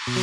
प्रभु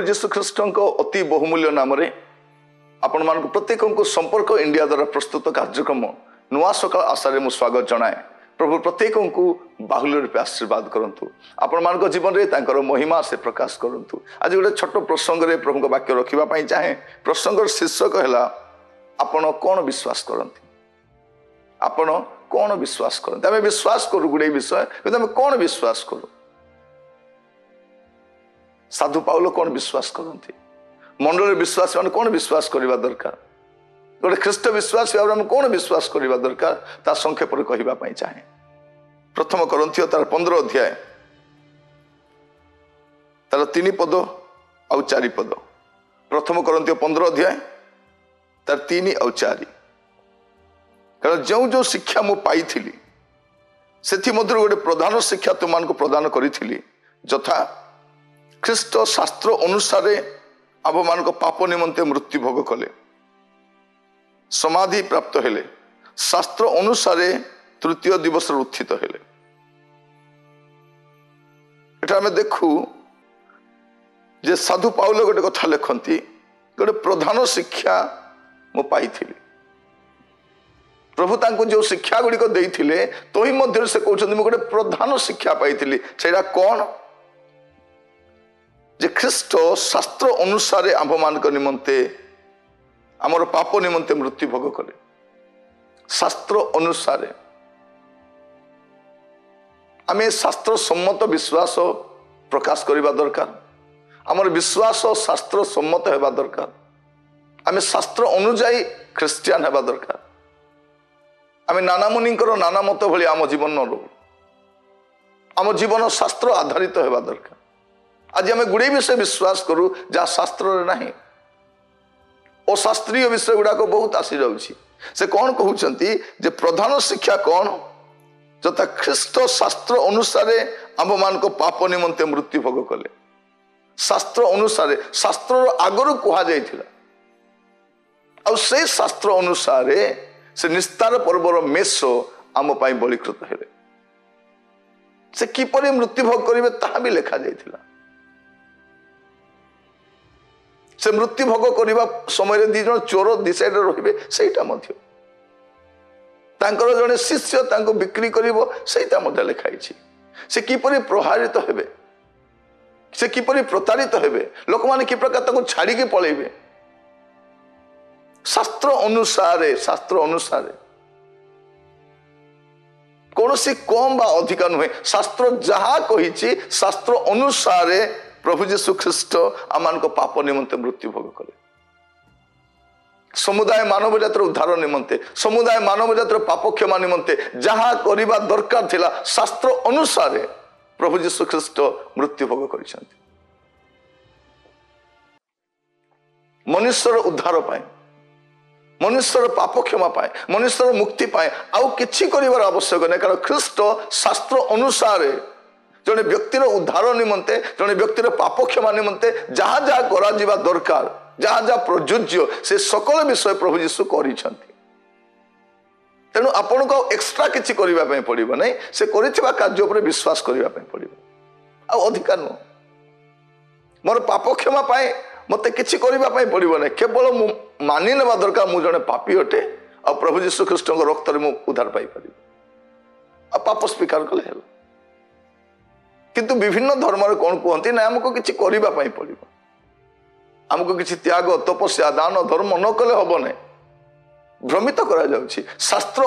जीशु ख्रीस्ट अति बहुमूल्य नाम आपण मान प्रत्येक को संपर्क इंडिया द्वारा प्रस्तुत कार्यक्रम नुआ सकाल आशारे मु स्वागत जनाए। प्रभु प्रत्येक को बाहुल्य रूपे आशीर्वाद करंतु, आपण मान जीवन में महिमा से प्रकाश करंतु। आज गोटे छोट प्रसंग रे प्रभु वाक्य रखा चाहे। प्रसंग शीर्षक है आपण कौन विश्वास करती, आपण कौन विश्वास करते। आम विश्वास करूँ गुड़े विषय कि आम कौन विश्वास करूँ। साधु पाउल कौन विश्वास करती, मंडल विश्वास मान कौन विश्वास करने दरकार, गोटे ख्रीष्ट विश्वास भाव कौन विश्वास करने दरकार ता संक्षेप कहवाई चाहे। प्रथम करंथियो तार 15 अध्याय तार 3 पद आउ 4 पद। प्रथम करंथियो 15 अध्याय तार 3 आउ 4। कारण जो जो शिक्षा मु पाई से गोटे प्रधान शिक्षा तुम को प्रदान करी जथा ख्रीष्ट शास्त्र अनुसार आम मान पाप निमंते मृत्यु भोग कले, समाधि प्राप्त हेले, शास्त्र अनुसार तृतीय दिवस उत्थित हेले। एटा आम देखू जे साधु पाउल गोटे कथा लिखती गोटे प्रधान शिक्षा मु पाई। प्रभु तांको जो शिक्षा गुड़िक देइथिले तोही मध्य से कहउछन्ति मु गोटे प्रधान शिक्षा पाइथिली। सेटा कौन जे ख्रीष्ट शास्त्र अनुसार आम मान निमंते आमर पाप निमंते मृत्यु भोग कले। शास्त्र अनुसार आम शास्त्र सम्मत विश्वास प्रकाश करने दरकार। आमर विश्वास शास्त्र सम्मत होगा दरकार। आम शास्त्र अनुजाई ख्रिस्टियान होगा दरकार। आम नाना मुनि नाना मत भली आम जीवन न रो, आम जीवन शास्त्र आधारित होगा दरकार। आज आम गुड़े विषय विश्वास करूँ जहाँ शास्त्र नहीं, अशास्त्रीय विषय गुड़ाक बहुत आसी जाऊँगी। से कौन कहते जे प्रधान शिक्षा कौन जता ख्रीष्ट शास्त्र अनुसार आम मान पाप निमंते मृत्यु भोग कले। शास्त्र अनुसार शास्त्र आगरू कह से शास्त्र अनुसार से निस्तार पर्वर मेष आम बलिकृत हेले। से किपरि मृत्यु भोग करेंगे ताहा भी लिखा जाइथिला। से मृत्यु भोग करने समय दी जन चोर दी साइड रे सेटा मध्य तांकर जने शिष्य तांको बिक्री करिवो सेटा मध्य लिखाई। से किपरि प्रहारित हेबे, से किपरि प्रतारित हेबे, लोक माने कि प्रकार ताको छाड़ी के पळेबे। शास्त्र अनुसार कौन सी कम बा अधिका नुहे। शास्त्र जहाँ कही शास्त्र अनुसार प्रभु जीशु ख्रीष्ट आम पाप निमंते मृत्यु भोग कले। समुदाय मानव जातर उद्धार निमंते, समुदाय मानव जातर पाप क्षमा निमंते जहाँ करबा दरकार थिला शास्त्र अनुसार प्रभु जीशु ख्रीष्ट मृत्यु भोग करिसेंति। मनुष्यर उद्धार पाए, मनुष्यर पाप क्षमा पाए, मनुष्यर मुक्ति पाए आउ किछि करिवार आवश्यक नहीं। कारण ख्रीष्ट शास्त्र अनुसार जने व्यक्तिर उद्धार निमंते, जने व्यक्तिर पाप क्षमा निमंते जहाँ जहाँ करा जिबा दरकार, जहाँ जहाँ प्रयोज्य से सकल विषय प्रभु जीशु करिसेंति। तेणु आपण को एक्स्ट्रा किछि करिबा पय पड़िबो नहीं, से करिथिबा कार्य उपरे विश्वास करिबा पय पड़िबो। आ अधिकार न मोर पाप क्षमा पाए मते किछि करिबा पय पड़िबो नहीं, केवल मु मानि नेबा दरकार मु जने पापी अटे आ प्रभु जीशु ख्रीष्ट रक्त रे मु उद्धार पाई परिबो आ पाप स्वीकार कले हेला। किंतु विभिन्न धर्म रे कोन कहंती ना हमको किछि करिबा पय पड़िबो, हमको किछि त्याग तपस्या दान धर्म न कले हबो नहीं, भ्रमित करा जाउछि। शास्त्र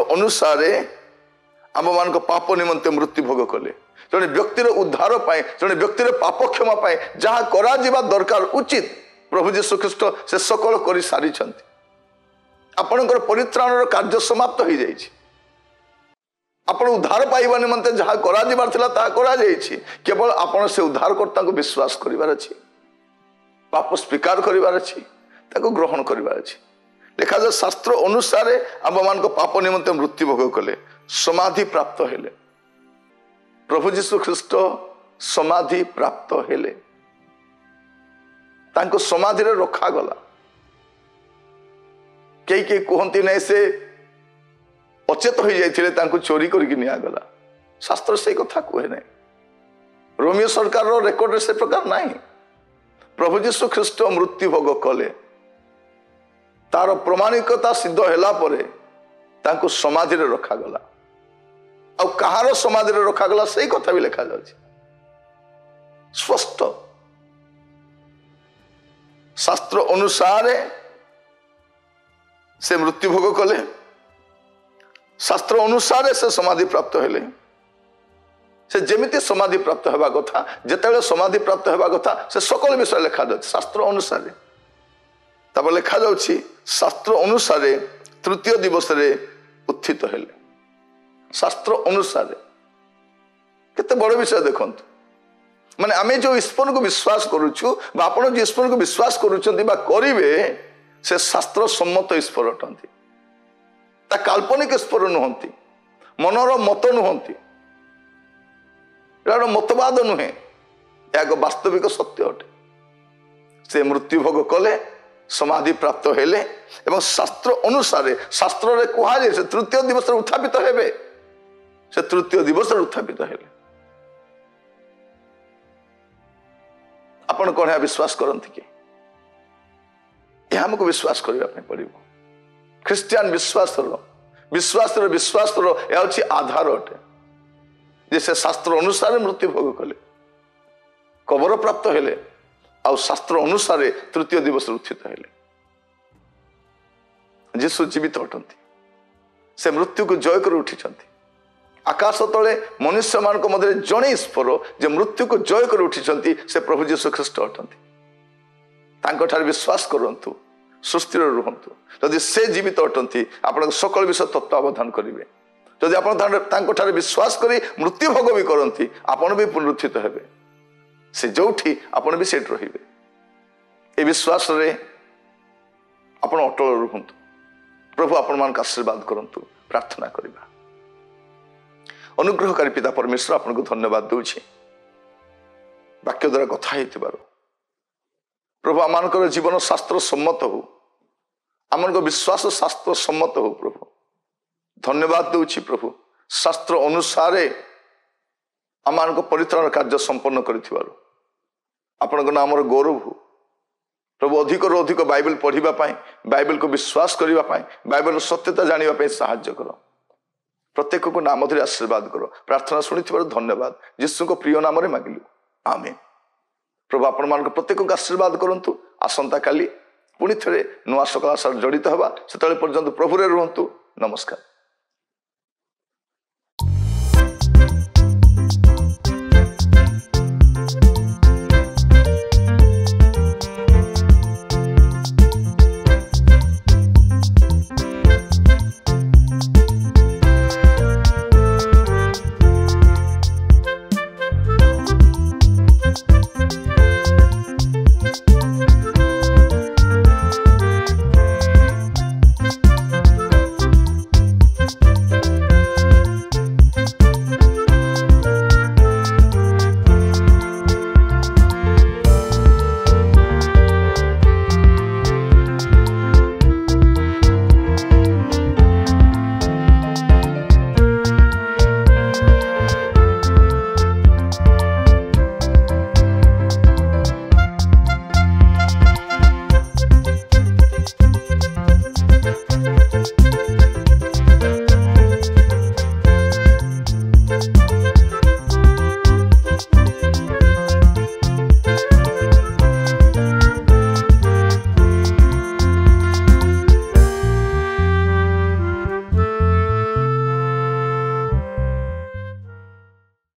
अनुसार आम मान पाप निमंते मृत्यु भोग कले जड़े व्यक्तिर उद्धार पाए जड़े व्यक्तिर पाप क्षमा पाए जहाँ करा दरकार उचित प्रभु जीशु ख्रीस्ट से सकल कर सारी आपणकर परित्राण कार्य समाप्त हो जाए आपण उद्धार पाइबा निमंते जहाँ करा केवल आपण से उद्धारकर्ता को विश्वास करिवार अछि पाप स्वीकार करिवार अछि ताको ग्रहण करिवार अछि लिखा जाए शास्त्र अनुसार आम मान पाप निमंते मृत्यु भोग कले समाधि प्राप्त हेले प्रभु जीशु ख्रीस्ट समाधि प्राप्त हेले तांको समाधि रे रखा गला कई कहती नहीं से अचेत हो जाते तांको चोरी करके निया गला शास्त्र से कथा कहे नहीं रोमियो सरकार रो रेकर्ड से प्रकार नहीं प्रभु जीशु ख्रीस्ट मृत्यु भोग कले तार प्रमाणिकता सिद्ध होला परे तांको समाधि रे रखा गला आ कहार समाधि रे रखा गला सही कथा भी लिखा जाଉଛି स्पष्ट शास्त्र अनुसार से मृत्यु भोग कले शास्त्र अनुसार से समाधि प्राप्त हेले से जेमिति समाधि प्राप्त हेबा कथा जेतेले समाधि प्राप्त हेबा कथा से सकल विषय लिखा जाଉଛି शास्त्र अनुसार तब लिखा जाଉଛି शास्त्र अनुसार तृतीय दिवस रे उत्थित हेले शास्त्र अनुसार केते बड़ विषय देखंतु माने आमे जो ईश्वर को विश्वास करूछु बा आपण जो ईश्वर को विश्वास करूछंती बा करिवे से शास्त्र सम्मत ईश्वर अटंती ता काल्पनिक ईश्वर नुहंती मनर मत नुहंती यार मतवाद नुहे एक वास्तविक सत्य अटे से मृत्यु भोग कले समाधि प्राप्त हेले एवं शास्त्र अनुसार शास्त्र रे कहा जे से तृतीय दिवस उत्थापित हेबे से तृतीय दिवस उत्थापित हेले आपण कौन विश्वास करती कि यह हमको विश्वास करने पड़ो ख्रिस्टियान विश्वास आधार अटे जे से शास्त्र अनुसार मृत्यु भोग कले कबर प्राप्त हेले आ शास्त्र अनुसार तृतीय दिवस उत्थित हेले जीशु जीवित अटंती से मृत्यु को जय कर उठी आकाश तले मनुष्य मान मध्य जड़े ईश्वर जे मृत्यु को जय कर उठी से प्रभु जीशु ख्रीस्ट अटंती विश्वास करंतु सुस्थिर रुहंतु जदि से जीवित अटंती आपण सकल विषय तत्वावधान करेंगे जदि आप विश्वास करी मृत्यु भोग भी करती आपण भी पुनरुत्थित हेबे से जोठी आपण भी सेठ रहिबे ए विश्वास रे आपण अटल रुहंतु प्रभु आपण मान का आशीर्वाद करंतु प्रार्थना करिबा अनुग्रहकारी पिता परमेश्वर आपन को धन्यवाद दूची वाक्य द्वारा कथा हेतिबारो प्रभु आमानकर जीवन शास्त्र सम्मत हो आमन विश्वास शास्त्र सम्मत हो प्रभु धन्यवाद दूची प्रभु शास्त्र अनुसार आमान को परित्राण कार्य संपन्न करिथिबारो आपन नाम गौरव हो प्रभु अधिक अधिक बाइबल पढ़िबा पाई बाइबल को विश्वास करिबा पाई बाइबल सत्यता जानिबा पाई सहायता करो प्रत्येक को नाम धरि आशीर्वाद करो प्रार्थना शुणी धन्यवाद यीशु को प्रिय नाम मागिलु आमेन प्रभु आपण मान प्रत्येक को आशीर्वाद करंतु आसंता काली पुणी थे नुआ सकाल जड़ित हवा से पर्यंत प्रभु रे रुहंतु नमस्कार।